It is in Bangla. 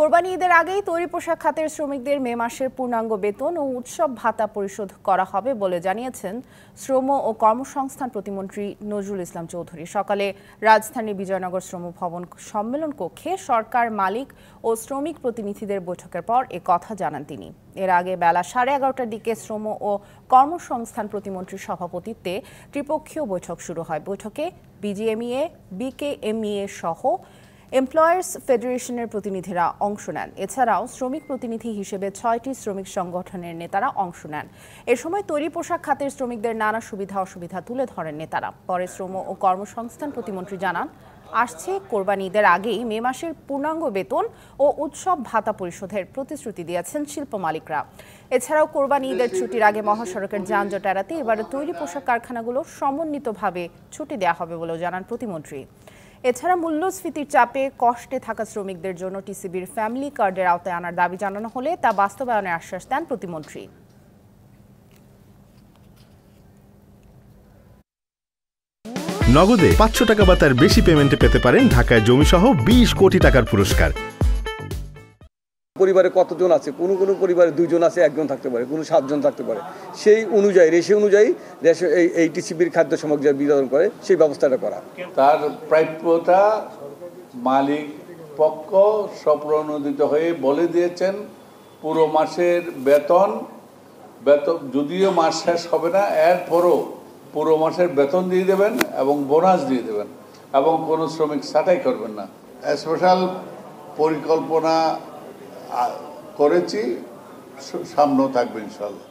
কোরবানি ঈদের আগেই তৈরি পোশাক খাতের শ্রমিকদের মে মাসের পূর্ণাঙ্গ বেতন ও উৎসব ভাতা পরিশোধ করা হবে বলে জানিয়েছেন শ্রম ও কর্মসংস্থান প্রতিমন্ত্রী নজরুল ইসলাম চৌধুরী। সকালে রাজধানীর বিজয়নগর শ্রম ভবন সম্মেলন কক্ষে সরকার, মালিক ও শ্রমিক প্রতিনিধিদের বৈঠকের পর এ কথা জানান তিনি। এর আগে বেলা 11:30টার দিকে শ্রম ও কর্মসংস্থান প্রতিমন্ত্রীর সভাপতিত্বে ত্রিপক্ষীয় বৈঠক শুরু হয়। বৈঠকে বিজিএমইএ, বিকেএমইএ সহ এমপ্লয়ার্স ফেডারেশনের প্রতিনিধিরা অংশ নেন। এছাড়াও শ্রমিক প্রতিনিধি হিসেবে 6টি শ্রমিক সংগঠনের নেতারা অংশ নেন। এ সময় তৈরি পোশাক খাতের শ্রমিকদের নানা সুবিধা অসুবিধা তুলে ধরেন নেতারা। পরে শ্রম ও কর্মসংস্থান প্রতিমন্ত্রী জানান, আসছে কোরবানি ঈদের আগেই মে মাসের পূর্ণাঙ্গ বেতন ও উৎসব ভাতা পরিশোধের প্রতিশ্রুতি দিয়েছেন শিল্প মালিকরা। এছাড়াও কোরবানি ঈদের ছুটির আগে মহাসড়কের যানজট এড়াতে এবারে তৈরি পোশাক কারখানাগুলো সমন্বিতভাবে ছুটি দেওয়া হবে বলেও জানান প্রতিমন্ত্রী। এছাড়া মূল্যস্ফীতির চাপে কষ্টে থাকা শ্রমিকদের জন্য টিসিবির ফ্যামিলি কার্ডের আওতায় আনার দাবি জানানো হলে তা বাস্তবায়নের আশ্বাস দেন প্রতিমন্ত্রী। নগদে 500 টাকা বা তার বেশি পেমেন্টে পেতে পারেন ঢাকায় জমিসহ 20 কোটি টাকার পুরস্কার। পরিবারে কতজন আছে, কোনো পরিবারে 2 জন আছে, 1 জন থাকতে পারে, কোনো 7 জন থাকতে পারে। সেই অনুযায়ী রেশিও অনুযায়ী এই টিসিবির খাদ্য সামগ্রী বিতরণ করে সেই ব্যবস্থাটা করা। তার প্রাপ্যতা মালিক পক্ষ স্বপ্রণোদিত হয়ে বলে দিয়েছেন পুরো মাসের বেতন যদিও মাস শেষ হবে না, এরপরও পুরো মাসের বেতন দিয়ে দেবেন এবং বোনাস দিয়ে দেবেন এবং কোনো শ্রমিক ছাঁটাই করবেন না। স্পেশাল পরিকল্পনা করেছি, সামনেও থাকবে ইনশাআল্লাহ।